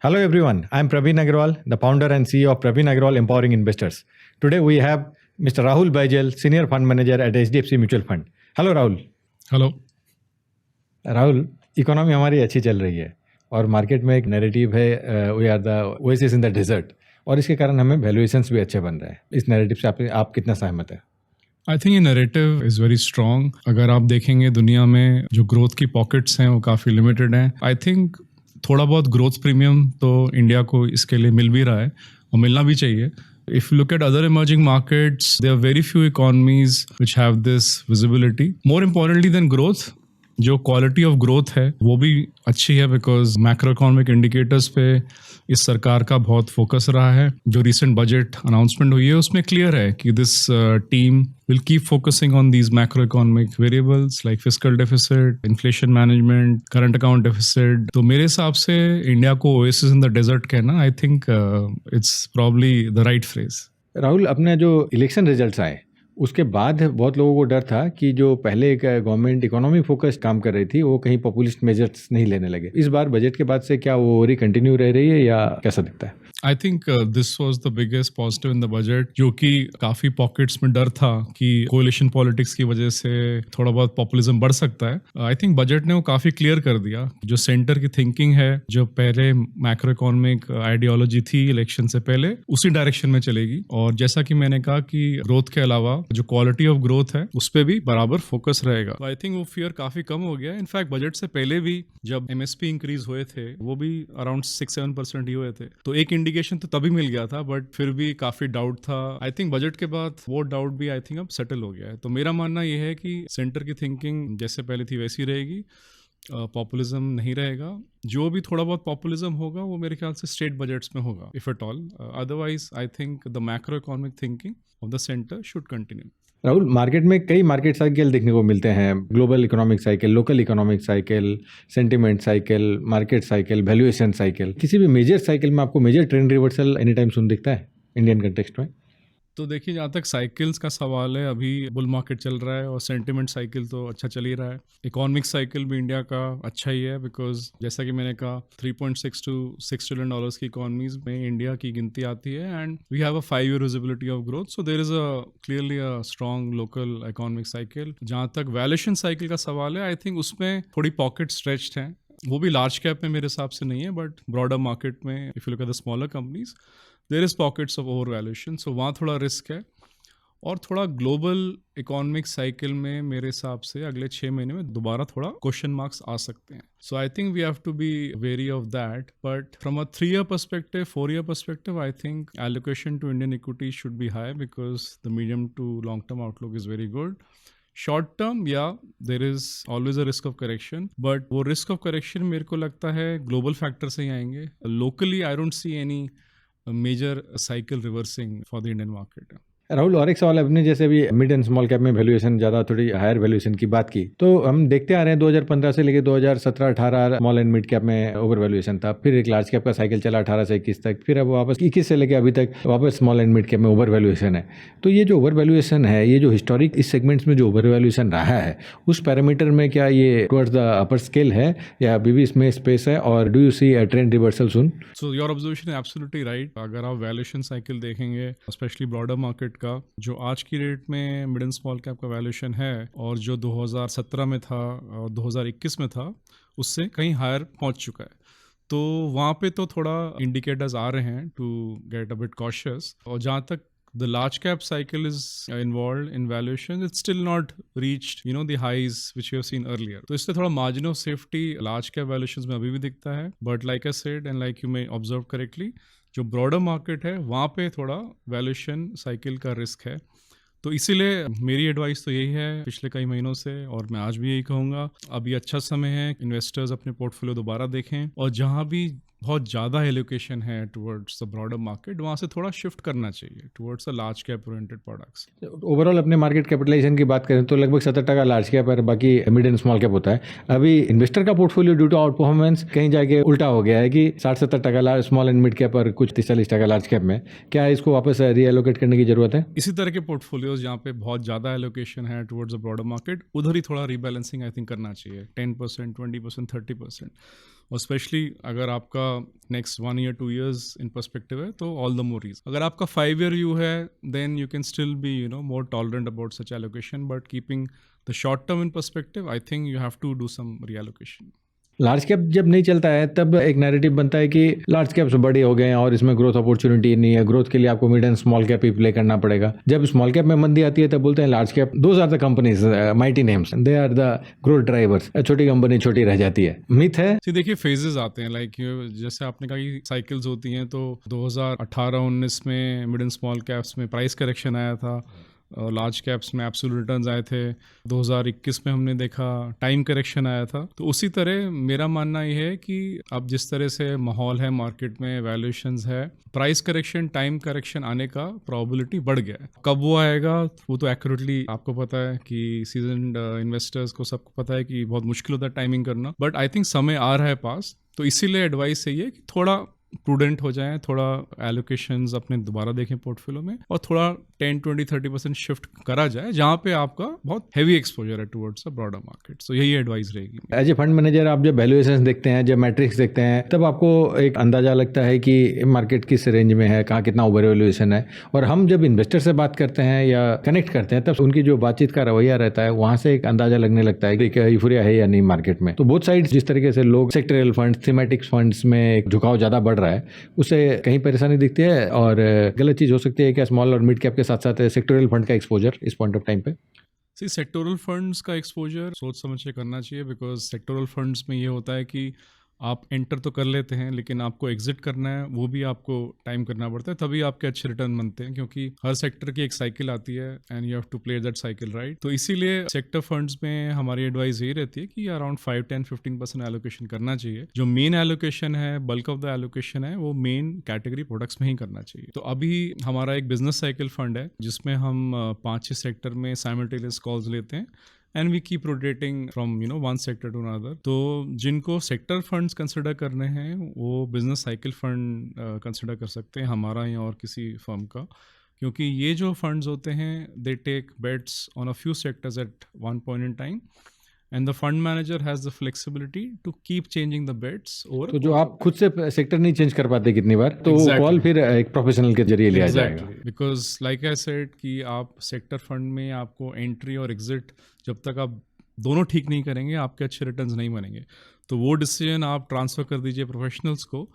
Hello everyone, I am Praveen Agrawal, the founder and CEO of Praveen Agrawal Empowering Investors. Today we have Mr. Rahul Baijal, Senior Fund Manager at HDFC Mutual Fund. Hello Rahul. Hello. Rahul, economy हमारी अच्छी चल रही है और market में एक narrative है we are the oasis in the desert और इसके कारण हमें वैल्यूएशंस भी अच्छे बन रहे हैं। इस नैरेटिव से आप कितना सहमत है? आई थिंक ये नैरेटिव इज़ वेरी स्ट्रॉन्ग। अगर आप देखेंगे दुनिया में जो ग्रोथ की पॉकेट्स हैं वो काफ़ी लिमिटेड हैं। आई थिंक थोड़ा बहुत ग्रोथ प्रीमियम तो इंडिया को इसके लिए मिल भी रहा है और मिलना भी चाहिए। If you look at other emerging markets, there are very few economies which have this visibility. More importantly than growth, जो क्वालिटी ऑफ ग्रोथ है वो भी अच्छी है बिकॉज मैक्रो इकोनॉमिक इंडिकेटर्स पे इस सरकार का बहुत फोकस रहा है। जो रिसेंट बजट अनाउंसमेंट हुई है उसमें क्लियर है कि this team will keep focusing on these macroeconomic variables like fiscal deficit, inflation management, current account deficit. तो मेरे हिसाब से इंडिया को oasis in the desert कहना, I think it's probably the right phrase. Rahul, अपने जो इलेक्शन रिजल्ट्स आए उसके बाद बहुत लोगों को डर था कि जो पहले गवर्नमेंट इकोनॉमी फोकस काम कर रही थी वो कहीं पॉपुलिस्ट मेजर्स नहीं लेने लगे। इस बार बजट के बाद से क्या वो कंटिन्यू रह रही है या कैसा दिखता है? I think this was the biggest positive in the budget, जो कि काफी पॉकेट्स में डर था कि कोलिशन पॉलिटिक्स की वजह से थोड़ा बहुत पॉपुलिज्म बढ़ सकता है। आई थिंक बजट ने वो काफी क्लियर कर दिया। जो सेंटर की थिंकिंग है, जो पहले मैक्रो इकोनॉमिक आइडियोलॉजी थी इलेक्शन से पहले, उसी डायरेक्शन में चलेगी। और जैसा कि मैंने कहा कि ग्रोथ के अलावा जो क्वालिटी ऑफ ग्रोथ है उस पर भी बराबर फोकस रहेगा। आई थिंक वो फियर काफी कम हो गया। इनफैक्ट बजट से पहले भी जब एमएसपी इंक्रीज हुए थे वो भी अराउंड 6-7% ही हुए थे, तो एक इंडिकेशन तो तभी मिल गया था, बट फिर भी काफी डाउट था। आई थिंक बजट के बाद वो डाउट भी आई थिंक अब सेटल हो गया है। तो मेरा मानना ये है कि सेंटर की थिंकिंग जैसे पहले थी वैसी रहेगी, पॉपुलिज्म नहीं रहेगा। जो भी थोड़ा बहुत पॉपुलिज्म होगा वो मेरे ख्याल से स्टेट बजट्स में होगा if at all. Otherwise I think the macro economic thinking of the centre should continue. Rahul, market में कई मार्केट साइकिल देखने को मिलते हैं। Global economic cycle, local economic cycle, sentiment cycle, market cycle, valuation cycle. किसी भी मेजर साइकिल में आपको major trend reversal any time soon दिखता है इंडियन कंटेक्स्ट में? तो देखिए, जहाँ तक साइकिल्स का सवाल है, अभी बुल मार्केट चल रहा है और सेंटिमेंट साइकिल तो अच्छा चल ही रहा है। इकोनॉमिक साइकिल भी इंडिया का अच्छा ही है बिकॉज जैसा कि मैंने कहा 3.6 to 6 ट्रिलियन डॉलर्स की इकोनॉमीज में इंडिया की गिनती आती है and we have a 5-year visibility of growth. So there is a clearly a strong local economic cycle. जहाँ तक वैल्यूएशन साइकिल का सवाल है, आई थिंक उसमें थोड़ी पॉकेट स्ट्रेच्ड है। वो भी लार्ज कैप में मेरे हिसाब से नहीं है, बट ब्रॉडर मार्केट में if you look at the smaller companies there is pockets of over valuation. So वहाँ थोड़ा रिस्क है। और थोड़ा ग्लोबल इकोनॉमिक साइकिल में मेरे हिसाब से अगले 6 महीने में दोबारा थोड़ा क्वेश्चन मार्क्स आ सकते हैं। So I think we have to be very of that. But from a 3-year perspective, 4-year perspective, I think allocation to Indian equity should be high because the medium to long term outlook is very good. Short term या there is always a risk of correction, but वो risk of correction मेरे को लगता है global factor से ही आएंगे। Locally I don't see any major cycle reversing for the Indian market. Rahul, और एक सवाल, अपने जैसे भी मिड एंड स्मॉल कैप में वैल्यूएशन ज़्यादा थोड़ी हायर वैल्यूएशन की बात की, तो हम देखते आ रहे हैं 2015 से लेकर 2017-18 स्मॉल एंड मिड कैप में ओवर वैल्यूएशन था। फिर एक लार्ज कैप का साइकिल चला 18 से 21 तक, फिर अब वापस 21 से लेकर अभी तक वापस स्मॉल एंड मिड कैप में ओवर वैल्यूएशन है। तो ये जो ओवर वैल्यूएशन है, ये जो हिस्टोरिक इस सेगमेंट्स में जो ओवर वैल्यूएशन रहा है, उस पैरामीटर में क्या ये टुवर्ड्स द अपर स्केल है या अभी भी इसमें स्पेस है, और do you see a trend reversal soon? So your observation absolutely right. अगर आप वैल्यूएशन साइकिल देखेंगे, स्पेशली ब्रॉडर मार्केट का, जो आज की रेट में मिड एंड स्मॉल कैप का वैल्यूएशन है और जो 2017 में था और 2021 में था उससे कहीं हायर पहुंच चुका है। तो वहाँ पे तो थोड़ा इंडिकेटर्स आ रहे हैं to get a bit cautious. और जहाँ तक the large cap cycle is involved in valuation, it's still not reached the highs which you have seen earlier. तो इसलिए थोड़ा margin of safety large cap valuations में अभी भी दिखता है, but like I said and like you may observe correctly, जो broader market है वहाँ पे थोड़ा valuation cycle का risk है। तो इसीलिए मेरी एडवाइस तो यही है पिछले कई महीनों से, और मैं आज भी यही कहूँगा, अभी अच्छा समय है, इन्वेस्टर्स अपने पोर्टफोलियो दोबारा देखें और जहाँ भी बहुत ज़्यादा एलोकेशन है टुवर्ड्स द ब्रॉडर मार्केट, वहाँ से थोड़ा शिफ्ट करना चाहिए towards the large cap oriented products. Overall अपने मार्केट कैपिटलाइजेशन की बात करें तो लगभग 70% लार्ज कैप और बाकी मिड एंड स्मॉल कैप होता है। अभी इन्वेस्टर का portfolio due to outperformance कहीं जाके उल्टा हो गया है कि 60-70% स्मॉल एंड मिड कैप और कुछ 30-40% लार्ज कैप में। क्या इसको वापस रीएलोकेट करने की जरूरत है? इसी तरह के पोर्टफोलियोज जहाँ पे बहुत ज़्यादा एलोकेशन है टुवर्ड्स द ब्रॉडर मार्केट, उधर ही थोड़ा रीबैलेंसिंग आई थिंक करना चाहिए। 10%, 20%, 30%। और स्पेशली अगर आपका next 1 year 2 years in perspective है तो ऑल द मोर रीजन। अगर आपका 5 year व्यू है then you can still be more tolerant about such allocation, but keeping the short term in perspective I think you have to do some reallocation. Large cap जब नहीं चलता है तब एक narrative बनता है कि लार्ज कैप्स बड़े हो गए हैं और इसमें ग्रोथ अपॉर्चुनिटी नहीं है, ग्रोथ के लिए आपको mid and small cap he play करना पड़ेगा। जब स्मॉल कैप में मंदी आती है तब बोलते हैं large cap, those are the companies, mighty names, they are the growth drivers, छोटी कंपनी छोटी रह जाती है। मिथ है? देखिए फेजेस आते हैं, लाइक जैसे आपने कहा कि साइकिल्स होती हैं, तो 2018-19 में मिड एंड स्मॉल कैप्स में प्राइस करेक्शन आया था और लार्ज कैप्स में एब्सोल्यूट रिटर्न्स आए थे। 2021 में हमने देखा टाइम करेक्शन आया था। तो उसी तरह मेरा मानना ये है कि अब जिस तरह से माहौल है मार्केट में, वैल्यूएशंस है, प्राइस करेक्शन, टाइम करेक्शन आने का प्रोबेबिलिटी बढ़ गया है। कब वो आएगा वो तो एक्यूरेटली आपको पता है कि सीजन्ड इन्वेस्टर्स को सबको पता है कि बहुत मुश्किल होता है टाइमिंग करना, बट आई थिंक समय आ रहा है पास। तो इसीलिए एडवाइस यही है कि थोड़ा प्रूडेंट हो जाएं, थोड़ा एलोकेशंस अपने दोबारा देखें पोर्टफोलियो में और थोड़ा 10-20-30% शिफ्ट करा जाए जहां पे आपका बहुत हैवी एक्सपोजर है टुवर्ड्स अ ब्रॉडर मार्केट। सो यही एडवाइस रहेगी। एज ए फंड मैनेजर आप जब वैल्यूएशंस देखते हैं, जब मैट्रिक्स देखते हैं, तब आपको एक अंदाजा लगता है कि मार्केट किस रेंज में है, कहाँ कितना ओवर वैल्यूएशन है। और हम जब इन्वेस्टर से बात करते हैं या कनेक्ट करते हैं तब उनकी जो बातचीत का रवैया रहता है वहां से एक अंदाजा लगने लगता है कि यूफोरिया है या नहीं मार्केट में। तो बोथ साइड जिस तरीके से लोग सेक्टोरियल फंड्स, थीमेटिक फंड्स में एक झुकाव ज्यादा बढ़ रहा है, उससे कहीं परेशानी दिखती है और गलत चीज हो सकती है क्या स्मॉल और मिड कैप के साथ साथ सेक्टोरियल फंड का एक्सपोजर इस पॉइंट ऑफ टाइम पे? सेक्टोरल फंड्स का एक्सपोजर सोच समझ के करना चाहिए, बिकॉज सेक्टोरल फंड्स में ये होता है कि आप एंटर तो कर लेते हैं लेकिन आपको एग्जिट करना है वो भी आपको टाइम करना पड़ता है, तभी आपके अच्छे रिटर्न बनते हैं, क्योंकि हर सेक्टर की एक साइकिल आती है and you have to play that cycle right. तो इसीलिए सेक्टर फंड्स में हमारी एडवाइस यही रहती है कि अराउंड 5-10-15% एलोकेशन करना चाहिए। जो मेन एलोकेशन है, बल्क ऑफ द एलोकेशन है, वो मेन कैटेगरी प्रोडक्ट्स में ही करना चाहिए। तो अभी हमारा एक बिजनेस साइकिल फंड है जिसमें हम 5-6 सेक्टर में साइमल्टेनियस कॉल्स लेते हैं and we keep rotating from one sector to another. तो जिनको सेक्टर फंड्स कंसिडर करने हैं वो बिजनेस साइकिल फंड कंसिडर कर सकते हैं, हमारा या और किसी फर्म का, क्योंकि ये जो फंड्स होते हैं they take bets on a few sectors at one point in time and the fund manager has the flexibility to keep changing the bets over. तो जो आप खुद से सेक्टर नहीं चेंज कर पाते कितनी बार, तो कॉल फिर एक प्रोफेशनल के जरिए लिया जाएगा। बिकॉज लाइक आई सेड कि आप सेक्टर फंड में आपको एंट्री और एग्जिट जब तक आप दोनों ठीक नहीं करेंगे आपके अच्छे रिटर्न्स नहीं बनेंगे। तो वो डिसीजन आप ट्रांसफ़र कर दीजिए प्रोफेशनल्स को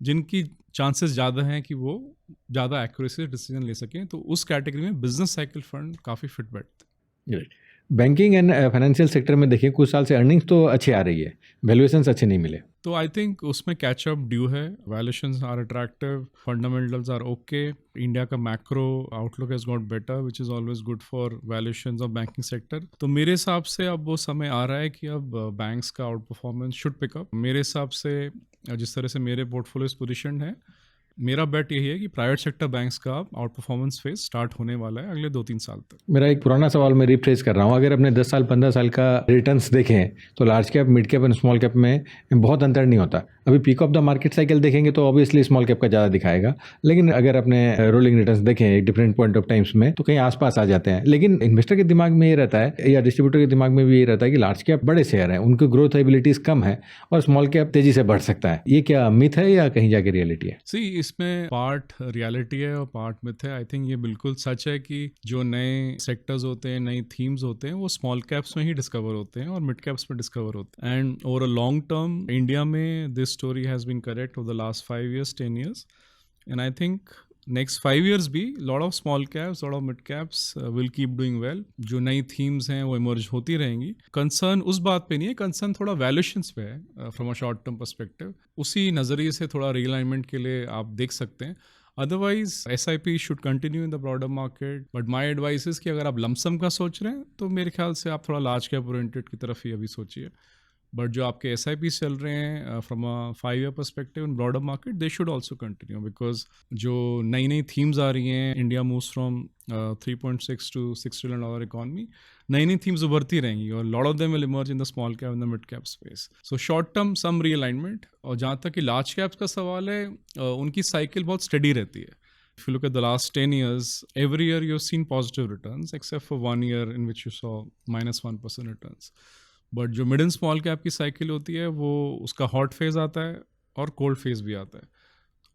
जिनकी चांसेस ज़्यादा हैं कि वो ज़्यादा एक्यूरेसी से डिसीजन ले सकें। तो उस कैटेगरी में बिजनेस साइकिल फंड काफ़ी फिट बैठते हैं। बैंकिंग एंड फाइनेंशियल सेक्टर में देखिए कुछ साल से अर्निंग्स तो अच्छी आ रही है, वैल्यूएशंस अच्छे नहीं मिले, तो आई थिंक उसमें कैचअप ड्यू है। Valuations are attractive, fundamentals are okay, India का macro outlook has got better which is always good for valuations of banking sector. तो मेरे हिसाब से अब वो समय आ रहा है कि अब बैंक्स का आउट परफॉर्मेंस शुड पिकअप। मेरे हिसाब से जिस तरह से मेरे पोर्टफोलियोज पोजिशन है, मेरा बेट यही है कि प्राइवेट सेक्टर बैंक्स का आउट परफॉर्मेंस फेज स्टार्ट होने वाला है अगले 2-3 साल तक। मेरा एक पुराना सवाल मैं रिफ्रेश कर रहा हूँ, अगर अपने 10 साल 15 साल का रिटर्न्स देखें तो large cap, mid cap and small cap में बहुत अंतर नहीं होता। अभी peak of the market cycle देखेंगे तो ऑब्वियसली स्मॉल कैप का ज़्यादा दिखाएगा, लेकिन अगर अपने रोलिंग रिटर्न्स देखें डिफरेंट पॉइंट ऑफ टाइम्स में तो कहीं आसपास आ जाते हैं। लेकिन इन्वेस्टर के दिमाग में ये रहता है या डिस्ट्रीब्यूटर के दिमाग में भी ये रहता है कि लार्ज कैप बड़े शेयर हैं, उनकी ग्रोथ एबिलिटीज़ कम है और स्मॉल कैप तेजी से बढ़ सकता है। ये क्या मिथ है या कहीं जाके रियलिटी है? सी इसमें पार्ट रियलिटी है और पार्ट मिथ है। आई थिंक ये बिल्कुल सच है कि जो नए सेक्टर्स होते हैं, नई थीम्स होते हैं, वो स्मॉल कैप्स में ही डिस्कवर होते हैं और मिड कैप्स में डिस्कवर होते हैं। And over a long term India में this story has been correct over the last 5 years 10 years, and I think next 5 years भी lot of small caps, lot of mid caps will keep doing well. जो नई themes हैं वो emerge होती रहेंगी। Concern उस बात पे नहीं है, कंसर्न थोड़ा वैल्यूएशंस पे है from a short term perspective. उसी नज़रिए से थोड़ा रीअलाइनमेंट के लिए आप देख सकते हैं। Otherwise SIP should continue in the broader market, but my advice is कि अगर आप लमसम का सोच रहे हैं तो मेरे ख्याल से आप थोड़ा लार्ज कैप ओरिएंटेड की तरफ ही अभी सोचिए। बट जो आपके SIP चल रहे हैं from a 5 year perspective in broader market, they should also continue, because जो नई नई थीम्स आ रही हैं, India moves from 3.6 to $6 trillion economy, नई नई थीम्स उभरती रहेंगी और lot of them will emerge in the small cap and the mid cap space. So short term some realignment. और जहाँ तक कि लार्ज कैप्स का सवाल है, उनकी साइकिल बहुत स्टडी रहती है। If you look at the last 10 years, every year you've seen positive returns except for 1 year in which you saw -1% returns. But जो मिड एंड स्मॉल कैप की साइकिल होती है वो उसका हॉट फेज आता है और कोल्ड फेज भी आता है,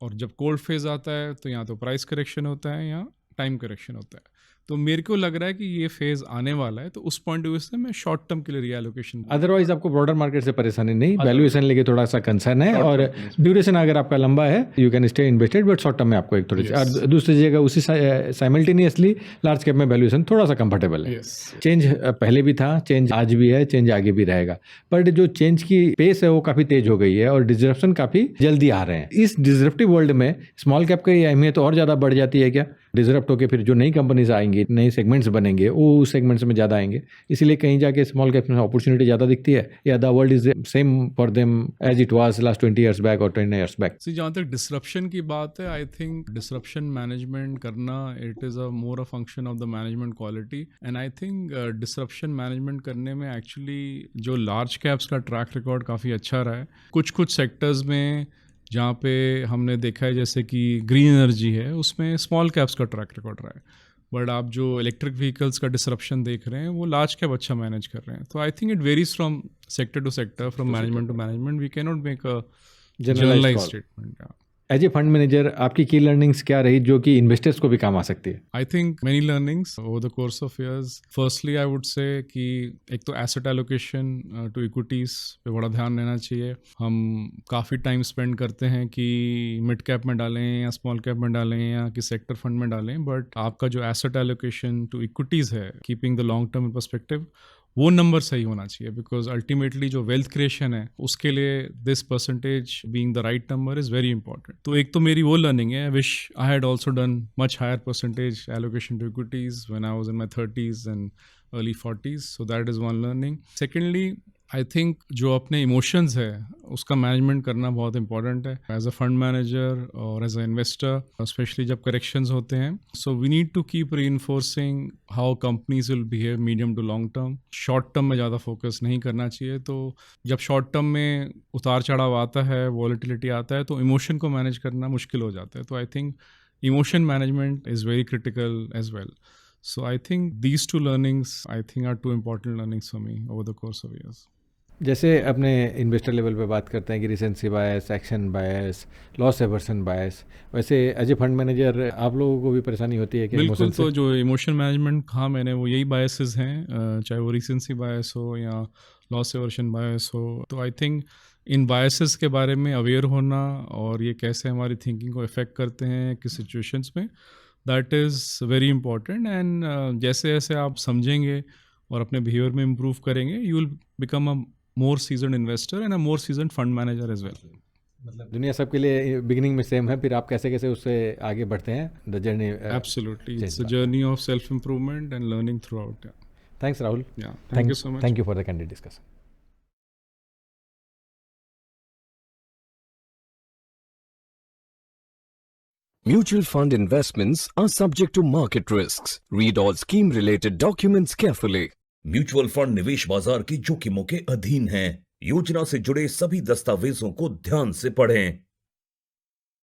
और जब कोल्ड फेज आता है तो यहाँ तो प्राइस करेक्शन होता है या टाइम करेक्शन होता है। तो मेरे को लग रहा है कि ये फेज आने वाला है, तो उस पॉइंट ऑफ व्यू से मैं शॉर्ट टर्म के लिए रीएलोकेशन। अदरवाइज आपको ब्रॉडर मार्केट से परेशानी नहीं, वैल्यूएशन लेके थोड़ा सा कंसर्न है, और ड्यूरेशन अगर आपका लंबा है you can stay invested, but short term में आपको एक थोड़ी सी, और दूसरी जगह उसी साइमल्टेनियसली लार्ज कैप में वैल्यूएशन थोड़ा सा कंफर्टेबल है। चेंज पहले भी था, चेंज आज भी है, चेंज आगे भी रहेगा, बट जो चेंज की पेस है वो काफी तेज हो गई है और डिसरप्शन काफी जल्दी आ रहे हैं। इस डिसरप्टिव वर्ल्ड में स्मॉल कैप की अहमियत और ज्यादा बढ़ जाती है क्या? डिसरप्ट होकर फिर जो नई कंपनीज आएंगी, नए सेगमेंट्स बनेंगे, वो उस सेगमेंट्स में ज़्यादा आएंगे, इसीलिए कहीं जाके स्मॉल कैप में अपॉर्चुनिटी ज़्यादा दिखती है, या the world is same for them as it was last 20 years back और 10 ईयर्स बैक? जहाँ तक डिसरप्शन की बात है, आई थिंक डिसरप्शन मैनेजमेंट करना it is a more a function of the management quality, and I think disruption management करने में actually जो लार्ज कैप्स का ट्रैक रिकॉर्ड काफ़ी अच्छा रहा है। कुछ सेक्टर्स में जहाँ पे हमने देखा है, जैसे कि ग्रीन एनर्जी है, उसमें स्मॉल कैप्स का ट्रैक रिकॉर्ड रहा है, बट आप जो इलेक्ट्रिक व्हीकल्स का डिसरप्शन देख रहे हैं वो लार्ज कैप अच्छा मैनेज कर रहे हैं। तो I think it varies from sector to sector, from management to management, we can not make a generalised statement. As a fund manager आपकी की लर्निंग्स क्या रही जो कि इन्वेस्टर्स को भी काम आ सकती है? I think many learnings over the course of years. Firstly I would say कि एक तो एसेट एलोकेशन टू इक्विटीज़ पे बड़ा ध्यान देना चाहिए। हम काफ़ी टाइम स्पेंड करते हैं कि मिड कैप में डालें या स्मॉल कैप में डालें या किस सेक्टर फंड में डालें, बट आपका जो एसेट एलोकेशन टू इक्विटीज़ है, keeping the long term perspective, वो नंबर सही होना चाहिए, बिकॉज अल्टीमेटली जो वेल्थ क्रिएशन है उसके लिए this percentage being the right number is very important. तो एक तो मेरी वो लर्निंग है, wish I had also done much higher percentage allocation to equities when I was in my 30s and early 40s, so that is one learning. Secondly I think जो अपने emotions है उसका मैनेजमेंट करना बहुत important है as a fund manager और as a investor, specially जब corrections होते हैं। So we need to keep reinforcing how companies will behave medium to long term. Short term में ज़्यादा फोकस नहीं करना चाहिए। तो जब शॉर्ट टर्म में उतार चढ़ाव आता है, वॉलेटिलिटी आता है, तो इमोशन को मैनेज करना मुश्किल हो जाता है। तो I think emotion management is very critical as well. So I think these two learnings, I think, are two important learnings for me over the course of years. जैसे अपने इन्वेस्टर लेवल पे बात करते हैं कि रिसेंसी बायस, action बायस, loss aversion बायस, वैसे as a fund manager आप लोगों को भी परेशानी होती है कि बिल्कुल। तो जो इमोशन मैनेजमेंट कहा मैंने, वो यही बायसेस हैं, चाहे वो रिसेंसी बायस हो या लॉस एवर्सन बायस हो। तो आई थिंक इन बायसेस के बारे में अवेयर होना और ये कैसे हमारी थिंकिंग को इफेक्ट करते हैं किस सिचुएशंस में, that is very important. And जैसे जैसे आप समझेंगे और अपने बिहेवियर में इम्प्रूव करेंगे, you will become a more season investor and a more season fund manager as well. मतलब दुनिया सबके लिए बिगिनिंग में सेम है, फिर आप कैसे कैसे उससे आगे बढ़ते हैं, the journey. Absolutely, it's a journey of self improvement and learning through out. Thanks Rahul. Thank you so much. Thank you for the candid discussion. Mutual fund investments are subject to market risks. Read all scheme-related documents carefully. Mutual fund निवेश बाजार की जोखिमों के अधीन हैं। योजना से जुड़े सभी दस्तावेजों को ध्यान से पढ़ें।